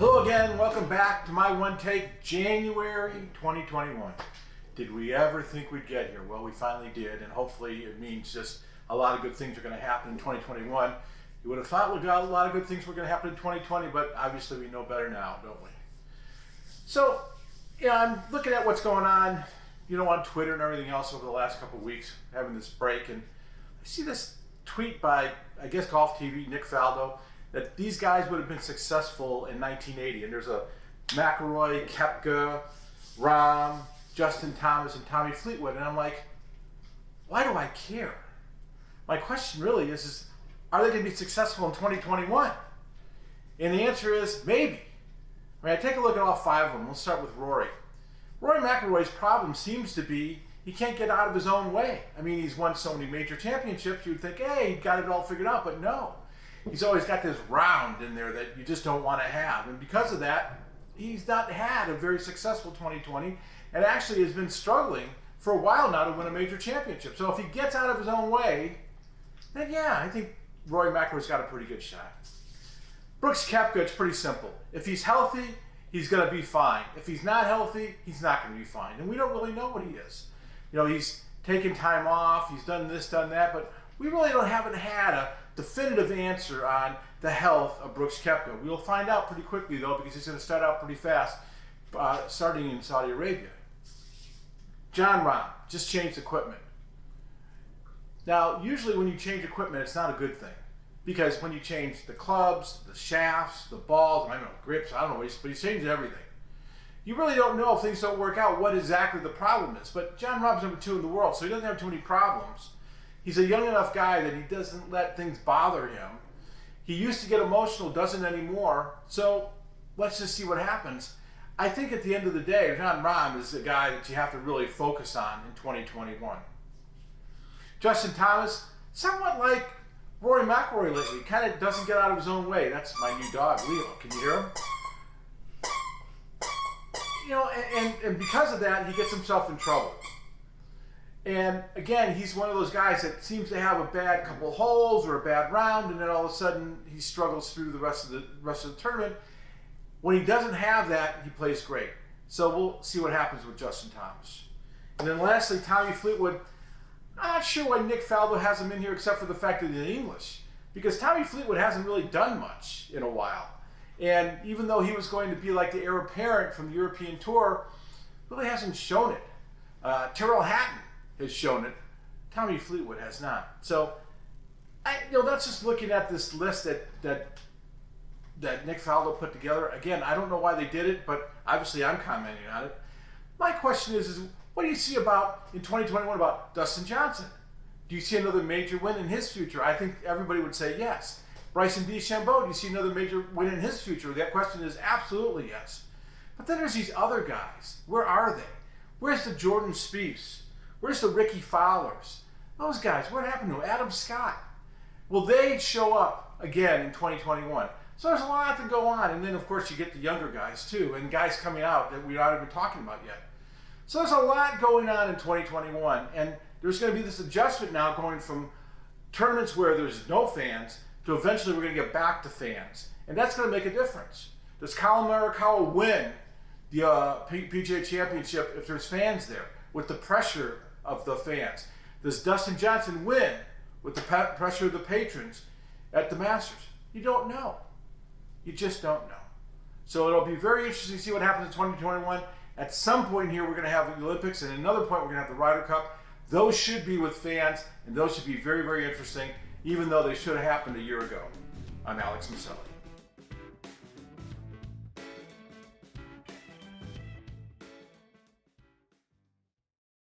Hello again, welcome back to my one take, January 2021. Did we ever think we'd get here? Well, we finally did, and hopefully it means just a lot of good things are going to happen in 2021. You would have thought we got a lot of good things were going to happen in 2020, but obviously we know better now, don't we? So, I'm looking at what's going on, on Twitter and everything else over the last couple of weeks, having this break, and I see this tweet by, I guess, Golf TV, Nick Faldo, that these guys would have been successful in 1980. And there's a McIlroy, Koepka, Rahm, Dustin Thomas, and Tommy Fleetwood. And I'm like, why do I care? My question really is are they going to be successful in 2021? And the answer is maybe. I take a look at all five of them. We'll start with Rory. Rory McIlroy's problem seems to be he can't get out of his own way. He's won so many major championships, you'd think, hey, he got it all figured out, but no. He's always got this round in there that you just don't want to have. And because of that, he's not had a very successful 2020 and actually has been struggling for a while now to win a major championship. So if he gets out of his own way, then yeah, I think Rory McIlroy's got a pretty good shot. Brooks Koepka, it's pretty simple. If he's healthy, he's going to be fine. If he's not healthy, he's not going to be fine. And we don't really know what he is. He's taken time off, he's done this, done that, but we really haven't had a definitive answer on the health of Brooks Koepka. We'll find out pretty quickly, though, because he's going to start out pretty fast, starting in Saudi Arabia. Jon Rahm just changed equipment. Now, usually when you change equipment, it's not a good thing, because when you change the clubs, the shafts, the balls, grips, but he's changed everything. You really don't know if things don't work out what exactly the problem is. But Jon Rahm's number 2 in the world, so he doesn't have too many problems. He's a young enough guy that he doesn't let things bother him. He used to get emotional, doesn't anymore. So let's just see what happens. I think at the end of the day, Jon Rahm is the guy that you have to really focus on in 2021. Dustin Thomas, somewhat like Rory McIlroy lately, kind of doesn't get out of his own way. That's my new dog, Leo. Can you hear him? And because of that, he gets himself in trouble. And again, he's one of those guys that seems to have a bad couple holes or a bad round, and then all of a sudden he struggles through the rest of the tournament. When he doesn't have that, he plays great. So we'll see what happens with Dustin Thomas. And then lastly, Tommy Fleetwood. I'm not sure why Nick Faldo has him in here except for the fact that he's in English, because Tommy Fleetwood hasn't really done much in a while. And even though he was going to be like the heir apparent from the European Tour, really hasn't shown it. Tyrrell Hatton has shown it. Tommy Fleetwood has not. So, that's just looking at this list that Nick Faldo put together. Again, I don't know why they did it, but obviously I'm commenting on it. My question is what do you see about in 2021 about Dustin Johnson? Do you see another major win in his future? I think everybody would say yes. Bryson DeChambeau, do you see another major win in his future? That question is absolutely yes. But then there's these other guys. Where are they? Where's the Jordan Spieths? Where's the Ricky Fowlers? Those guys, what happened to them? Adam Scott. Will they show up again in 2021? So there's a lot to go on. And then, of course, you get the younger guys, too, and guys coming out that we're not even talking about yet. So there's a lot going on in 2021. And there's going to be this adjustment now going from tournaments where there's no fans to eventually we're going to get back to fans. And that's going to make a difference. Does Colin Morikawa win the PGA Championship if there's fans there with the pressure of the fans? Does Dustin Johnson win with the pressure of the patrons at the Masters? You don't know. You just don't know. So it'll be very interesting to see what happens in 2021. At some point here, we're going to have the Olympics, and at another point, we're going to have the Ryder Cup. Those should be with fans, and those should be very, very interesting, even though they should have happened a year ago. I'm Alex Miceli.